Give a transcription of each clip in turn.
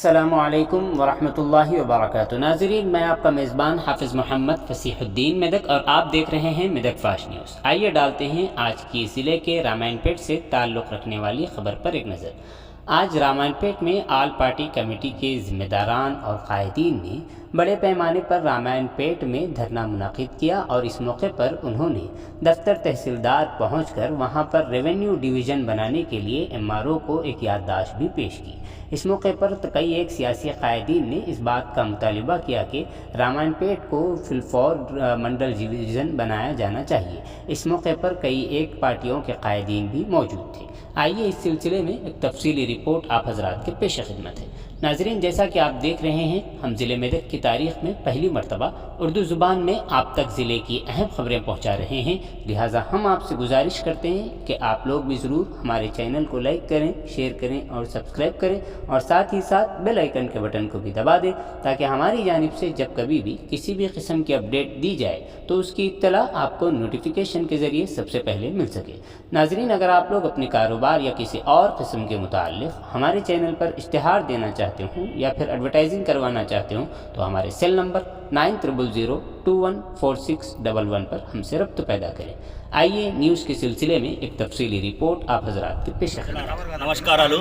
अस्सलामुअलैकुम वरहमतुल्लाहि वबरकातुहू। नाज़रीन, मैं आपका मेज़बान हाफिज़ मोहम्मद फसीहुद्दीन मेदक और आप देख रहे हैं मेदक फास्ट न्यूज़। आइए डालते हैं आज की ज़िले के रामायणपेट से ताल्लुक़ रखने वाली ख़बर पर एक नज़र। आज रामायणपेट में आल पार्टी कमेटी के ज़िम्मेदारान और कायदीन ने बड़े पैमाने पर रामायणपेट में धरना मुनाकिद किया और इस मौके पर उन्होंने दफ्तर तहसीलदार पहुंचकर वहां पर रेवेन्यू डिवीज़न बनाने के लिए MRO को एक याददाश्त भी पेश की। इस मौके पर कई एक सियासी कायदीन ने इस बात का मुतालिबा किया कि रामायणपेट को फिलफौर मंडल डिवीज़न बनाया जाना चाहिए। इस मौके पर कई एक पार्टियों के कायदीन भी मौजूद थे। आइए इस सिलसिले में एक तफसीली रिपोर्ट आप हजरात के पेश खिदमत है। नाजरीन, जैसा कि आप देख रहे हैं, हम ज़िले मेदक की तारीख़ में पहली मरतबा उर्दू ज़ुबान में आप तक ज़िले की अहम ख़बरें पहुँचा रहे हैं। लिहाजा हम आपसे गुजारिश करते हैं कि आप लोग भी ज़रूर हमारे चैनल को लाइक करें, शेयर करें और सब्सक्राइब करें और साथ ही साथ बेल आइकन के बटन को भी दबा दें ताकि हमारी जानिब से जब कभी भी किसी भी किस्म की अपडेट दी जाए तो उसकी इत्तला आपको नोटिफिकेशन के ज़रिए सबसे पहले मिल सके। नाजरीन, अगर आप लोग अपने कारोबार या किसी और किस्म के मुताल्लिक़ हमारे चैनल पर इश्तिहार देना चाहते हो या फिर एडवर्टाइजिंग करवाना चाहते हो तो हमारे सेल नंबर 9000214611 पर हमसे रब्त पैदा करें। आइए न्यूज़ के सिलसिले में एक तफसीली रिपोर्ट आप हजरात के पेश करें। నమస్కారాలు।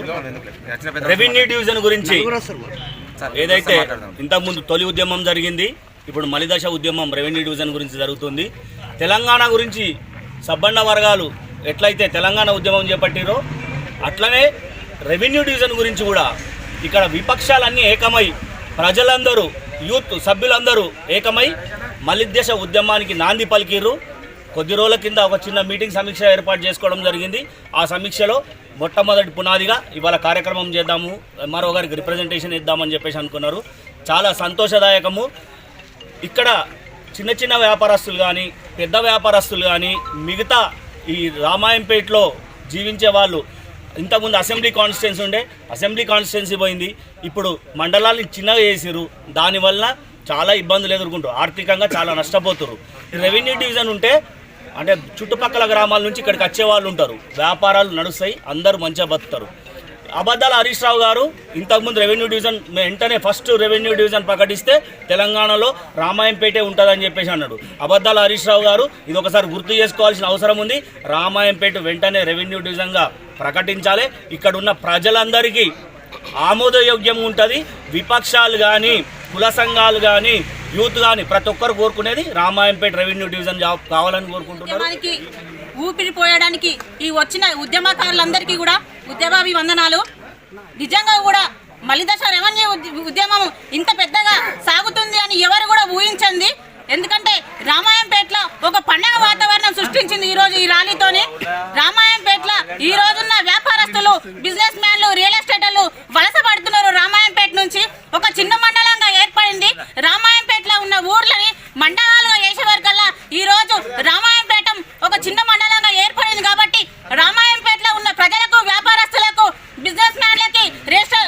రెవెన్యూ డివిజన్ గురించి ఏదైతే ఇంతకుముందు తొలి ఉద్యమం జరిగింది, ఇప్పుడు మలిదశ ఉద్యమం రెవెన్యూ డివిజన్ గురించి జరుగుతుంది. తెలంగాణ గురించి సబ్బండ వర్గాలు ఎట్లయితే తెలంగాణ ఉద్యమం చేపట్టిరో అట్లనే రెవెన్యూ డివిజన్ గురించి కూడా ఇక్కడ విపక్షాలన్నీ ఏకమై ప్రజలందరూ యూత్ సభ్యులందరూ ఏకమై మలిదశ ఉద్యమానికి నాంది పలికిర్రు. కొద్ది రోజుల కింద ఒక చిన్న మీటింగ్ సమీక్ష ఏర్పాటు చేసుకోవడం జరిగింది. ఆ సమీక్షలో మొట్టమొదటి పునాదిగా ఇవాళ కార్యక్రమం చేద్దాము, MRO గారికి రిప్రజెంటేషన్ ఇద్దామని చెప్పేసి అనుకున్నారు. చాలా సంతోషదాయకము. ఇక్కడ చిన్న చిన్న వ్యాపారస్తులు కానీ పెద్ద వ్యాపారస్తులు కానీ మిగతా ఈ రామాయంపేటలో జీవించే వాళ్ళు ఇంతకుముందు అసెంబ్లీ కాన్స్టిట్యున్సీ ఉండే, అసెంబ్లీ కాన్స్టిట్యున్సీ పోయింది, ఇప్పుడు మండలాన్ని చిన్నగా చేసిర్రు. దానివల్ల చాలా ఇబ్బందులు ఎదుర్కొంటారు, ఆర్థికంగా చాలా నష్టపోతున్నారు. రెవెన్యూ డివిజన్ ఉంటే అంటే చుట్టుపక్కల గ్రామాల నుంచి ఇక్కడికి వచ్చే వాళ్ళు ఉంటారు, వ్యాపారాలు నడుస్తాయి, అందరూ మంచిగా బతుకుతారు. అబద్ధాల హరీష్ రావు గారు ఇంతకుముందు రెవెన్యూ డివిజన్ వెంటనే ఫస్ట్ రెవెన్యూ డివిజన్ ప్రకటిస్తే తెలంగాణలో రామాయంపేటే ఉంటుందని చెప్పేసి అన్నాడు. అబద్ధాల హరీష్ రావు గారు ఇది ఒకసారి గుర్తు చేసుకోవాల్సిన అవసరం ఉంది. రామాయంపేట వెంటనే రెవెన్యూ డివిజన్గా ప్రకటించాలి. ఇక్కడ ఉన్న ప్రజలందరికీ ఆమోదయోగ్యంగా ఉంటుంది. విపక్షాలు కానీ కుల సంఘాలు కానీ యూత్ కానీ ప్రతి ఒక్కరు కోరుకునేది రామాయంపేట రెవెన్యూ డివిజన్ కావాలని కోరుకుంటున్నారు. ఊపిరి పోయడానికి ఈ వచ్చిన ఉద్యమకారులందరికీ కూడా ఉద్యమాభివందనాలు. నిజంగా కూడా మలిదశ రెవెన్యూ ఉద్యమం ఇంత పెద్దగా సాగుతుంది అని ఎవరు కూడా ఊహించండి. ఎందుకంటే రామాయంపేటలో ఒక పండగ వాతావరణం సృష్టించింది ఈరోజు ఈ ర్యాలీతోని. రామాయంపేటలో ఈ రోజున్న వ్యాపారస్తులు, బిజినెస్ మ్యాన్లు, రియల్ ఎస్టేటర్లు వలస పడుతున్నారు. రామాయంపేట నుంచి ఒక చిన్న మండలంగా ఏర్పడింది. రామాయంపేటలో ఉన్న ఊర్లని మండలాలుగా చేసే వరకల్లా ఈ రోజు రామాయంపేట ఒక చిన్న మండలంగా ఏర్పడింది. కాబట్టి రామాయంపేటలో ఉన్న ప్రజలకు, వ్యాపారస్తులకు, బిజినెస్ మ్యాన్లకి,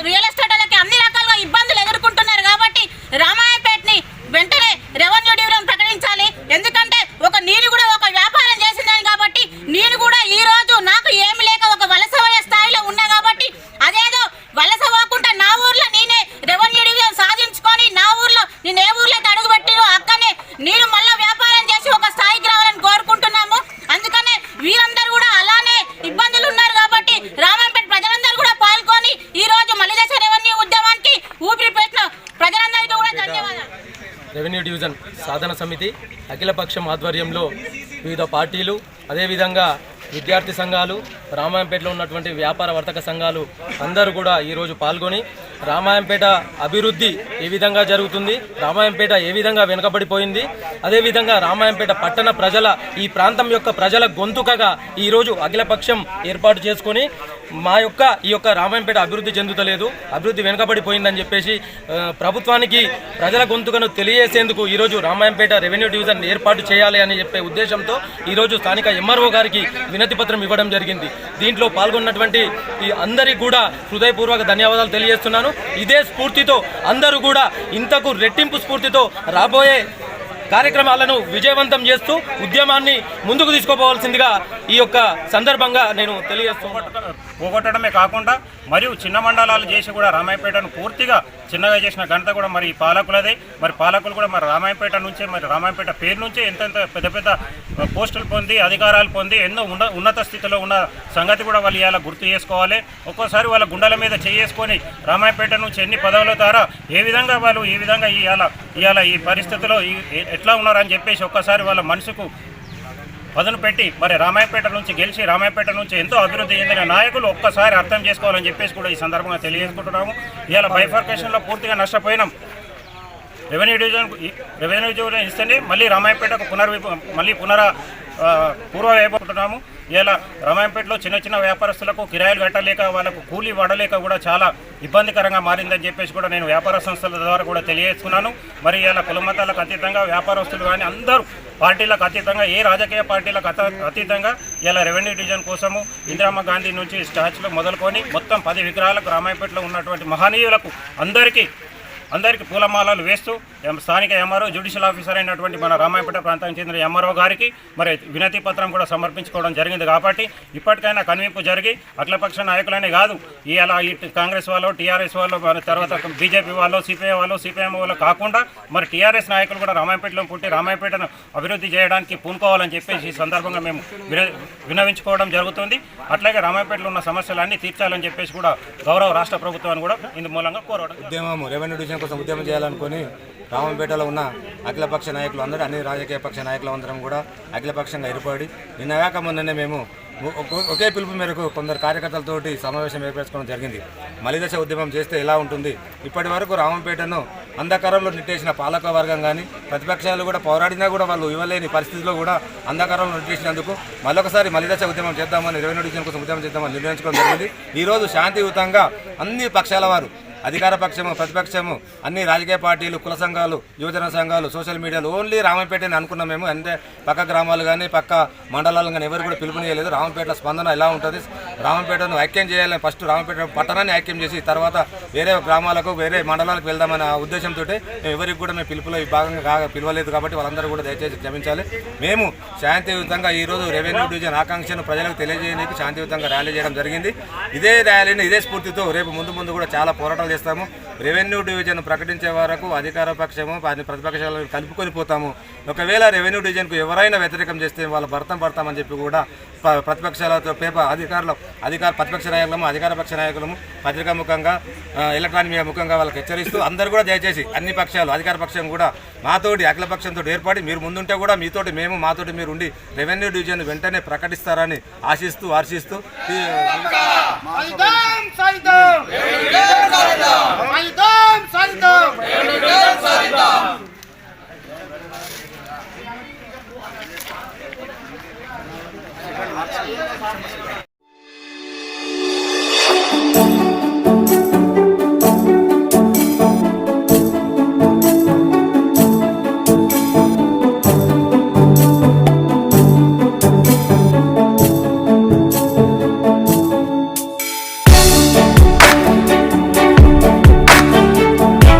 రియల్ ఎస్టేటర్లకి అన్ని రకాలుగా ఇబ్బందులు ఎదుర్కొంటున్నారు. కాబట్టి రామాయంపేటని వెంటనే రెవెన్యూ డివిజన్ ప్రకటించాలి. ఎందుకంటే ఒక నేను కూడా ఒక వ్యాపారం చేసిందని కాబట్టి నేను కూడా ఈ రోజు నాకు ఏమి లేక ఒక వలస స్థాయిలో ఉన్నా కాబట్టి అదేదో వలస పోకుండా నా ఊర్లో నేనే రెవెన్యూ డివిజన్ సాధించుకొని నా ఊర్లో నేను ఏ ఊర్లో అయితే అడుగుపెట్టినో అక్కడనే నేను మళ్ళీ వ్యాపారం చేసి ఒక స్థాయికి రావాలని కోరుకుంటున్నాము. అందుకనే వీరందరూ కూడా అలానే ఇబ్బందులు ఉన్నారు కాబట్టి రామాయంపేట ప్రజలందరూ కూడా పాల్గొని ఈ రోజు మలిదశ రెవెన్యూ ఉద్యమానికి ఊపిరి పెట్టిన ప్రజలందరికీ కూడా ధన్యవాదాలు. రెవెన్యూ డివిజన్ సాధన సమితి అఖిలపక్షం ఆధ్వర్యంలో వివిధ పార్టీలు, అదేవిధంగా విద్యార్థి సంఘాలు, రామాయంపేటలో ఉన్నటువంటి వ్యాపార వర్తక సంఘాలు అందరూ కూడా ఈరోజు పాల్గొని రామాయంపేట అభివృద్ధి ఏ విధంగా జరుగుతుంది, రామాయంపేట ఏ విధంగా వెనుకబడిపోయింది, అదేవిధంగా రామాయంపేట పట్టణ ప్రజల ఈ ప్రాంతం యొక్క ప్రజల గొంతుకగా ఈరోజు అఖిలపక్షం ఏర్పాటు చేసుకొని ఈ యొక్క రామాయంపేట అభివృద్ధి చెందుతలేదు, అభివృద్ధి వెనుకబడిపోయిందని చెప్పేసి ప్రభుత్వానికి ప్రజల గొంతుకను తెలియజేసేందుకు ఈరోజు రామాయంపేట రెవెన్యూ డివిజన్ ఏర్పాటు చేయాలి అని చెప్పే ఉద్దేశంతో ఈరోజు స్థానిక MRO గారికి వినతి పత్రం ఇవ్వడం జరిగింది. దీంట్లో పాల్గొన్నటువంటి ఈ అందరికీ కూడా హృదయపూర్వక ధన్యవాదాలు తెలియజేస్తున్నాను. ఇదే స్ఫూర్తితో అందరూ కూడా ఇంతకు రెట్టింపు స్ఫూర్తితో రాబోయే కార్యక్రమాలను విజయవంతం చేస్తూ ఉద్యమాన్ని ముందుకు తీసుకుపోవాల్సిందిగా ఈ యొక్క సందర్భంగా నేను తెలియజేస్తున్నాను. పోగొట్టడమే కాకుండా మరియు చిన్న మండలాలు చేసి కూడా రామాయపేటను పూర్తిగా చిన్నగా చేసిన ఘనత కూడా మరి పాలకులదే. మరి పాలకులు కూడా మరి రామాయపేట నుంచే మరి రామాయపేట పేరు నుంచే ఎంతెంత పెద్ద పెద్ద పోస్టులు పొంది అధికారాలు పొంది ఎన్నో ఉన్నత స్థితిలో ఉన్న సంగతి కూడా వాళ్ళు ఇవాళ గుర్తు చేసుకోవాలి. ఒక్కోసారి వాళ్ళ గుండెల మీద చేసుకొని రామాయపేట నుంచి ఎన్ని పదవుల ద్వారా ఏ విధంగా వాళ్ళు ఈ విధంగా ఇవాళ ఈ పరిస్థితిలో ఎట్లా ఉన్నారని చెప్పేసి ఒక్కసారి వాళ్ళ మనసుకు పదును పెట్టి మరి రామాయపేట నుంచి గెలిచి రామాయపేట నుంచి ఎంతో అభివృద్ధి చెందిన నాయకులు ఒక్కసారి అర్థం చేసుకోవాలని చెప్పేసి కూడా ఈ సందర్భంగా తెలియజేసుకుంటున్నాము. ఇవాళ బైఫర్కేషన్లో పూర్తిగా నష్టపోయినాం. రెవెన్యూ డివిజన్ ఇస్తేనే మళ్ళీ రామాయపేటకు పూర్వ వేయబోతున్నాము. ఇలా రామాయపేటలో చిన్న చిన్న వ్యాపారస్తులకు కిరాయిలు కట్టలేక వాళ్ళకు కూలీ పడలేక కూడా చాలా ఇబ్బందికరంగా మారిందని చెప్పేసి కూడా నేను వ్యాపార సంస్థల ద్వారా కూడా తెలియజేస్తున్నాను. మరి ఇలా కులమతాలకు అతీతంగా వ్యాపారస్తులు కానీ అందరూ పార్టీలకు అతీతంగా ఏ రాజకీయ పార్టీలకు అతీతంగా ఇలా రెవెన్యూ డివిజన్ కోసము ఇందిరామ్మ గాంధీ నుంచి స్టాచ్యూలు మొదలుకొని మొత్తం 10 విగ్రహాలకు రామాయపేటలో ఉన్నటువంటి మహనీయులకు అందరికీ పూలమాలలు వేస్తూ స్థానిక ఎంఆర్ఓ జ్యుడిషియల్ ఆఫీసర్ అయినటువంటి మన రామాయపేట ప్రాంతానికి చెందిన ఎంఆర్ఓ గారికి మరి వినతి పత్రం కూడా సమర్పించుకోవడం జరిగింది. కాబట్టి ఇప్పటికైనా కనువింపు జరిగి అఖిలపక్ష నాయకులనే కాదు ఇలా కాంగ్రెస్ వాళ్ళు టీఆర్ఎస్ వాళ్ళు తర్వాత బీజేపీ వాళ్ళు సిపిఐ వాళ్ళు సిపిఎం వాళ్ళు కాకుండా మరి టీఆర్ఎస్ నాయకులు కూడా రామాయపేటలో పుట్టి రామాయపేటను అభివృద్ధి చేయడానికి పూనుకోవాలని చెప్పేసి ఈ సందర్భంగా మేము విన్నవించుకోవడం జరుగుతుంది. అట్లాగే రామాయపేటలో ఉన్న సమస్యలన్నీ తీర్చాలని చెప్పేసి కూడా గౌరవ రాష్ట్ర ప్రభుత్వాన్ని కూడా ఇందు మూలంగా కోరడం. రెవెన్యూ డివిజన్ కోసం ఉద్యమం చేయాలనుకుని రామంపేటలో ఉన్న అఖిలపక్ష నాయకులు అందరూ అన్ని రాజకీయ పక్ష నాయకులు అందరం కూడా అఖిలపక్షంగా ఏర్పడి నిన్నగాక మొన్ననే మేము ఒకే పిలుపు మేరకు కొందరు కార్యకర్తలతోటి సమావేశం ఏర్పరచుకోవడం జరిగింది. మలిదశ ఉద్యమం చేస్తే ఎలా ఉంటుంది, ఇప్పటి వరకు రామంపేటను అంధకారంలో నెట్టేసిన పాలక వర్గం కానీ ప్రతిపక్షాలు కూడా పోరాడినా కూడా వాళ్ళు ఇవ్వలేని పరిస్థితిలో కూడా అంధకారంలో నెట్టేసినందుకు మళ్ళొకసారి మలిదశ ఉద్యమం చేద్దామని రెవెన్యూ డివిజన్ కోసం ఉద్యమం చేద్దామని నిర్ణయించుకోవడం జరిగింది. ఈరోజు శాంతియుతంగా అన్ని పక్షాల వారు అధికార పక్షము ప్రతిపక్షము అన్ని రాజకీయ పార్టీలు కుల సంఘాలు యువజన సంఘాలు సోషల్ మీడియాలు ఓన్లీ రామంపేటని అనుకున్నాం మేము. అంటే పక్క గ్రామాలు కానీ పక్క మండలాలు కానీ ఎవరు కూడా పిలుపునియలేదు. రామంపేట స్పందన ఎలా ఉంటుంది, రామంపేటను ఐక్యం చేయాలని ఫస్ట్ రామంపేట పట్టణాన్ని ఐక్యం చేసి తర్వాత వేరే గ్రామాలకు వేరే మండలాలకు వెళ్దామన్న ఉద్దేశంతో మేము ఎవరికి కూడా మేము పిలుపులో ఈ భాగంగా పిలవలేదు. కాబట్టి వాళ్ళందరూ కూడా దయచేసి క్షమించాలి. మేము శాంతియుతంగా ఈరోజు రెవెన్యూ డివిజన్ ఆకాంక్షను ప్రజలకు తెలియజేయడానికి శాంతియుతంగా ర్యాలీ చేయడం జరిగింది. ఇదే ర్యాలీని ఇదే స్ఫూర్తితో రేపు ముందు కూడా చాలా పోరాటాలు చేస్తాము. రెవెన్యూ డివిజన్ ప్రకటించే వరకు అధికార పక్షము ప్రతిపక్షాలను కలుపుకొని పోతాము. ఒకవేళ రెవెన్యూ డివిజన్కు ఎవరైనా వ్యతిరేకం చేస్తే వాళ్ళు పడతామని చెప్పి కూడా ప్రతిపక్షాలతో ప్రతిపక్ష నాయకులము అధికార పక్ష నాయకులము పత్రికా ముఖంగా ఎలక్ట్రానిక్ మీడియా ముఖంగా వాళ్ళకి హెచ్చరిస్తూ అందరూ కూడా దయచేసి అన్ని పక్షాలు అధికార పక్షం కూడా మాతోటి అఖిల పక్షంతో ఏర్పడి మీరు ముందుంటే కూడా మీతోటి మేము మాతోటి మీరు ఉండి రెవెన్యూ డివిజన్ వెంటనే ప్రకటిస్తారని ఆశిస్తూ